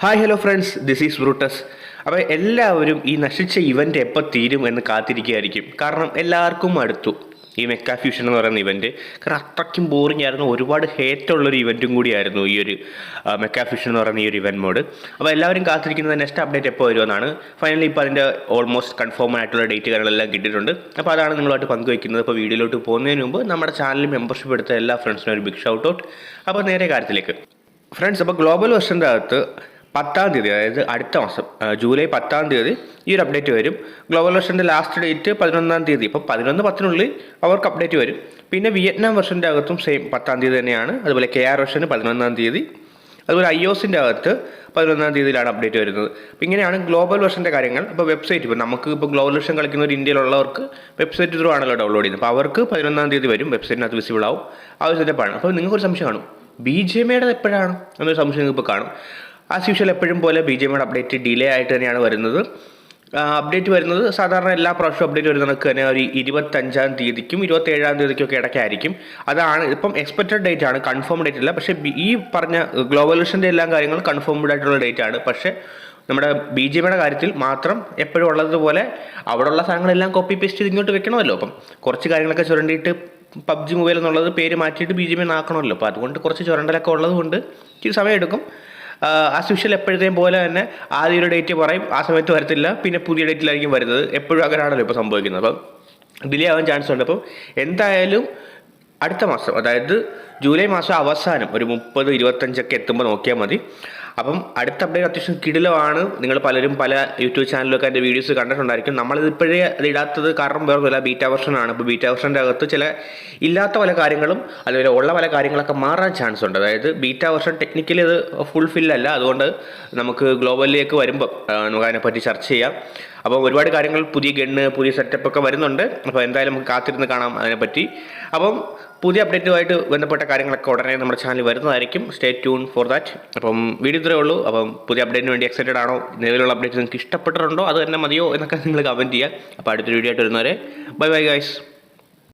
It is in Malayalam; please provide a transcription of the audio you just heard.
Hi hello friends, this is Brutus. അപ്പോൾ എല്ലാവരും ഈ നശിച്ച ഇവൻ്റ് എപ്പോൾ തീരും എന്ന് കാത്തിരിക്കുകയായിരിക്കും. കാരണം എല്ലാവർക്കും അടുത്തു ഈ മെക്കാ ഫ്യൂഷൻ എന്ന് പറയുന്ന ഇവൻറ്റ്. കാരണം അത്രയ്ക്കും ബോറിംഗ് ആയിരുന്നു, ഒരുപാട് ഹേറ്റുള്ളൊരു ഇവൻറ്റും കൂടിയായിരുന്നു ഈ ഒരു മെക്കാ ഫ്യൂഷൻ എന്ന് പറയുന്ന ഈ ഒരു ഇവൻറ്റ് മോഡ്. അപ്പോൾ എല്ലാവരും കാത്തിരിക്കുന്നത് നെക്സ്റ്റ് അപ്ഡേറ്റ് എപ്പോൾ വരുമെന്നാണ്. ഫൈനലി ഇപ്പോൾ അതിൻ്റെ ഓൾമോസ്റ്റ് കൺഫേം ആയിട്ടുള്ള ഡേറ്റ് കാര്യങ്ങളെല്ലാം കിട്ടിയിട്ടുണ്ട്. അപ്പോൾ അതാണ് നിങ്ങളുമായിട്ട് പങ്കുവയ്ക്കുന്നത്. അപ്പോൾ വീഡിയോയിലോട്ട് പോകുന്നതിന് മുമ്പ് നമ്മുടെ ചാനലിൽ മെമ്പർഷിപ്പ് എടുത്ത എല്ലാ ഫ്രണ്ട്സിനും ഒരു ബിഗ് ഷൗട്ട് ഔട്ട്. അപ്പോൾ നേരെ കാര്യത്തിലേക്ക് ഫ്രണ്ട്സ്. അപ്പോൾ ഗ്ലോബൽ വെർഷൻ്റെ അകത്ത് 10-ാം തീയതി, അതായത് അടുത്ത മാസം ജൂലൈ 10-ാം തീയതി ഈ ഒരു അപ്ഡേറ്റ് വരും. ഗ്ലോബൽ വെർഷൻ്റെ ലാസ്റ്റ് ഡേറ്റ് 11-ാം തീയതി. ഇപ്പോൾ 11/10 അവർക്ക് അപ്ഡേറ്റ് വരും. പിന്നെ വിയറ്റ്നാം വെർഷൻ്റെ അകത്തും സെയിം 10-ാം തീയതി തന്നെയാണ്. അതുപോലെ KR വെർഷന് 11-ാം തീയതി. അതുപോലെ iOSൻ്റെ അകത്ത് 11-ാം തീയതിയിലാണ് അപ്ഡേറ്റ് വരുന്നത്. അപ്പോൾ ഇങ്ങനെയാണ് ഗ്ലോബൽ വെർഷൻ്റെ കാര്യങ്ങൾ. അപ്പോൾ വെബ്സൈറ്റ്, ഇപ്പോൾ നമുക്ക് ഇപ്പോൾ ഗ്ലോബൽ വെർഷൻ കളിക്കുന്നവർ ഇന്ത്യയിലുള്ളവർക്ക് വെബ്സൈറ്റ് ത്രൂ ആണല്ലോ ഡൗൺലോഡ് ചെയ്യുന്നത്. അപ്പോൾ അവർക്ക് 11-ാം തീയതി വരും, വെബ്സൈറ്റിനകത്ത് വിസിബിൾ ആവും. ആ ഒരു സെറ്റപ്പാണ്. അപ്പോൾ നിങ്ങൾക്കൊരു സംശയം കാണും, BGMI എപ്പോഴാണ് എന്നൊരു സംശയം നിങ്ങൾക്ക് ഇപ്പോൾ കാണും. ആസ് യൂഷ്വൽ എപ്പോഴും പോലെ BGMI അപ്ഡേറ്റ് ഡിലേ ആയിട്ട് തന്നെയാണ് വരുന്നത്. അപ്ഡേറ്റ് വരുന്നത് സാധാരണ എല്ലാ പ്രാവശ്യവും അപ്ഡേറ്റ് വരുന്നതൊക്കെ തന്നെ ഒരു 25-ാം തീയതിക്കും 27-ാം തീയതിക്കും ഒക്കെ ഇടയ്ക്കായിരിക്കും. അതാണ് ഇപ്പം എക്സ്പെക്റ്റഡ് ഡേറ്റ് ആണ്, കൺഫേം ഡേറ്റ് അല്ല. പക്ഷേ ഈ പറഞ്ഞ ഗ്ലോബൽ വെർഷൻ്റെ എല്ലാ കാര്യങ്ങളും കൺഫേംഡ് ആയിട്ടുള്ള ഡേറ്റ് ആണ്. പക്ഷേ നമ്മുടെ BGMI കാര്യത്തിൽ മാത്രം എപ്പോഴും ഉള്ളതുപോലെ അവിടെയുള്ള സാധനങ്ങളെല്ലാം കോപ്പി പേസ്റ്റ് ചെയ്ത് ഇങ്ങോട്ട് വെക്കണമല്ലോ. അപ്പം കുറച്ച് കാര്യങ്ങളൊക്കെ ചുരണ്ടിയിട്ട് PUBG മൊബൈൽ എന്നുള്ളത് പേര് മാറ്റിയിട്ട് BGMI ആക്കണമല്ലോ. അപ്പോൾ അതുകൊണ്ട് കുറച്ച് ചുരണ്ടലൊക്കെ ഉള്ളത് കൊണ്ട് ഇച്ചിരി സമയമെടുക്കും. ആസ് യൂഷ്വൽ എപ്പോഴത്തെയും പോലെ തന്നെ ആദ്യം ഒരു ഡേറ്റ് പറയും, ആ സമയത്ത് വരത്തില്ല, പിന്നെ പുതിയ ഡേറ്റിലായിരിക്കും വരുന്നത്. എപ്പോഴും അങ്ങനെയാണല്ലോ ഇപ്പോൾ സംഭവിക്കുന്നത്. അപ്പം ഡിലേ ആവാൻ ചാൻസ് ഉണ്ട്. അപ്പം എന്തായാലും അടുത്ത മാസം, അതായത് ജൂലൈ മാസം അവസാനം ഒരു 30-25 എത്തുമ്പോൾ നോക്കിയാൽ മതി. അപ്പം അടുത്ത അപ്ഡേറ്റ് അത്യാവശ്യം കിടിലമാണ്. നിങ്ങൾ പലരും പല യൂട്യൂബ് ചാനലിലൊക്കെ അതിൻ്റെ വീഡിയോസ് കണ്ടിട്ടുണ്ടായിരിക്കും. നമ്മളിത് ഇപ്പോഴേ അത് ഇടാത്തത് കാരണം വേറൊന്നുമില്ല, ബീറ്റ വെർഷനാണ്. ഇപ്പോൾ ബീറ്റ വെർഷൻ്റെ അകത്ത് ചില ഇല്ലാത്ത പല കാര്യങ്ങളും അതുപോലെ ഉള്ള പല കാര്യങ്ങളൊക്കെ മാറാൻ ചാൻസ് ഉണ്ട്. അതായത് ബീറ്റ വെർഷൻ ടെക്നിക്കലി അത് ഫുൾഫില്ലല്ല. അതുകൊണ്ട് നമുക്ക് ഗ്ലോബലിലേക്ക് വരുമ്പം നമുക്ക് അതിനെപ്പറ്റി ചർച്ച ചെയ്യാം. അപ്പോൾ ഒരുപാട് കാര്യങ്ങൾ, പുതിയ ഗണ്ണ്, പുതിയ സെറ്റപ്പ് ഒക്കെ വരുന്നുണ്ട്. അപ്പോൾ എന്തായാലും നമുക്ക് കാത്തിരുന്ന് കാണാം അതിനെപ്പറ്റി. അപ്പം പുതിയ അപ്ഡേറ്റുമായിട്ട് ബന്ധപ്പെട്ട കാര്യങ്ങളൊക്കെ ഉടനെ നമ്മുടെ ചാനൽ വരുന്നതായിരിക്കും. Stay tune for that. അപ്പം വീഡിയോ ഇത്രയേ ഉള്ളൂ. അപ്പം പുതിയ അപ്ഡേറ്റിന് വേണ്ടി എക്സൈറ്റഡ് ആണോ, നിലവിലുള്ള അപ്ഡേറ്റ് നിങ്ങൾക്ക് ഇഷ്ടപ്പെട്ടിട്ടുണ്ടോ, അത് തന്നെ മതിയോ എന്നൊക്കെ നിങ്ങൾ കമൻറ്റ് ചെയ്യുക. അപ്പോൾ അടുത്തൊരു വീഡിയോ ആയിട്ട് വരുന്നവരെ ബൈ ബൈ ഗൈസ്.